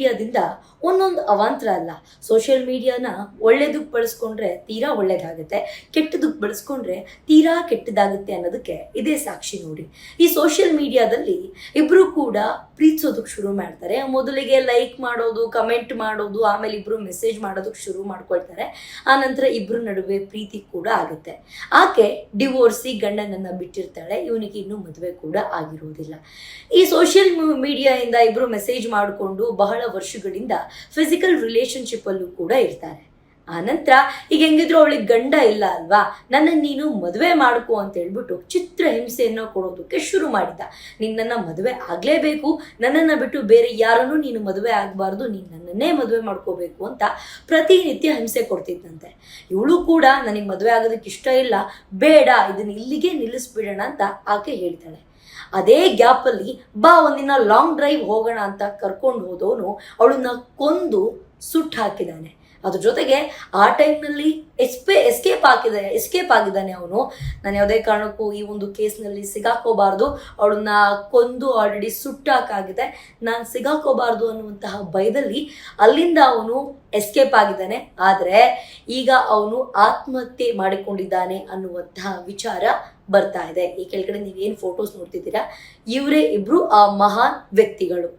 ಮೀಡಿಯಾದಿಂದ ಒಂದೊಂದು ಅವಾಂತರ ಅಲ್ಲ. ಸೋಷಿಯಲ್ ಮೀಡಿಯಾನ ಒಳ್ಳೇದಕ್ಕೆ ಬಳಸ್ಕೊಂಡ್ರೆ ತೀರಾ ಒಳ್ಳೇದಾಗುತ್ತೆ, ಕೆಟ್ಟದಕ್ಕೆ ಬಳಸ್ಕೊಂಡ್ರೆ ತೀರಾ ಕೆಟ್ಟದಾಗುತ್ತೆ ಅನ್ನೋದಕ್ಕೆ ಇದೇ ಸಾಕ್ಷಿ ನೋಡಿ. ಈ ಸೋಷಿಯಲ್ ಮೀಡಿಯಾದಲ್ಲಿ ಇಬ್ರು ಕೂಡ ಪ್ರೀತಿಸೋದಕ್ಕೆ ಶುರು ಮಾಡ್ತಾರೆ. ಮೊದಲಿಗೆ ಲೈಕ್ ಮಾಡೋದು, ಕಮೆಂಟ್ ಮಾಡೋದು, ಆಮೇಲೆ ಇಬ್ರು ಮೆಸೇಜ್ ಮಾಡೋದಕ್ಕೆ ಶುರು ಮಾಡ್ಕೊಳ್ತಾರೆ. ಆ ನಂತರ ಇಬ್ರು ನಡುವೆ ಪ್ರೀತಿ ಕೂಡ ಆಗುತ್ತೆ. ಆಕೆ ಡಿವೋರ್ಸಿ ಗಂಡನನ್ನ ಬಿಟ್ಟಿರ್ತಾಳೆ, ಇವನಿಗೆ ಇನ್ನೂ ಮದುವೆ ಕೂಡ ಆಗಿರುವುದಿಲ್ಲ. ಈ ಸೋಷಿಯಲ್ ಮೀಡಿಯಾದಿಂದ ಇಬ್ರು ಮೆಸೇಜ್ ಮಾಡಿಕೊಂಡು ಬಹಳ ವರ್ಷಗಳಿಂದ ಫಿಸಿಕಲ್ ರಿಲೇಶನ್ಶಿಪ್ ಅಲ್ಲೂ ಕೂಡ ಇರ್ತಾರೆ. ಆ ನಂತರ ಈಗ ಹೆಂಗಿದ್ರು ಅವಳಿಗೆ ಗಂಡ ಇಲ್ಲ ಅಲ್ವಾ, ನನ್ನನ್ನು ನೀನು ಮದುವೆ ಮಾಡ್ಕೋ ಅಂತ ಹೇಳ್ಬಿಟ್ಟು ಚಿತ್ರ ಹಿಂಸೆಯನ್ನು ಕೊಡೋದಕ್ಕೆ ಶುರು ಮಾಡಿದ. ನಿನ್ನನ್ನು ಮದುವೆ ಆಗಲೇಬೇಕು, ನನ್ನನ್ನು ಬಿಟ್ಟು ಬೇರೆ ಯಾರನ್ನೂ ನೀನು ಮದುವೆ ಆಗಬಾರ್ದು, ನೀನು ನನ್ನನ್ನೇ ಮದುವೆ ಮಾಡ್ಕೋಬೇಕು ಅಂತ ಪ್ರತಿನಿತ್ಯ ಹಿಂಸೆ ಕೊಡ್ತಿದ್ದಂತೆ. ಇವಳು ಕೂಡ ನನಗೆ ಮದುವೆ ಆಗೋದಕ್ಕೆ ಇಷ್ಟ ಇಲ್ಲ, ಬೇಡ, ಇದನ್ನ ಇಲ್ಲಿಗೆ ನಿಲ್ಲಿಸ್ಬಿಡೋಣ ಅಂತ ಆಕೆ ಹೇಳ್ತಾಳೆ. ಅದೇ ಗ್ಯಾಪಲ್ಲಿ ಬಾ ಒಂದಿನ ಲಾಂಗ್ ಡ್ರೈವ್ ಹೋಗೋಣ ಅಂತ ಕರ್ಕೊಂಡು ಹೋದವನು ಅವಳನ್ನ ಕೊಂದು ಸುಟ್ಟು ಹಾಕಿದ್ದಾನೆ. ಅದ್ರ ಜೊತೆಗೆ ಆ ಟೈಮ್ನಲ್ಲಿ ಎಸ್ಕೇಪ್ ಆಗಿದ್ದಾನೆ ಅವನು. ನಾನು ಯಾವುದೇ ಕಾರಣಕ್ಕೂ ಈ ಒಂದು ಕೇಸ್ನಲ್ಲಿ ಸಿಗಾಕೋಬಾರ್ದು, ಅವಳನ್ನ ಕೊಂದು ಆಲ್ರೆಡಿ ಸುಟ್ಟಾಕಾಗಿದೆ, ನಾನು ಸಿಗಾಕೋಬಾರ್ದು ಅನ್ನುವಂತಹ ಭಯದಲ್ಲಿ ಅಲ್ಲಿಂದ ಅವನು ಎಸ್ಕೇಪ್ ಆಗಿದ್ದಾನೆ. ಆದರೆ ಈಗ ಅವನು ಆತ್ಮಹತ್ಯೆ ಮಾಡಿಕೊಂಡಿದ್ದಾನೆ ಅನ್ನುವಂತಹ ವಿಚಾರ ಬರ್ತಾ ಇದೆ. ಈ ಕೆಳಗಡೆ ನೀವೇನು ಫೋಟೋಸ್ ನೋಡ್ತಿದ್ದೀರಾ, ಇವರೇ ಇಬ್ರು ಆ ಮಹಾನ್ ವ್ಯಕ್ತಿಗಳು.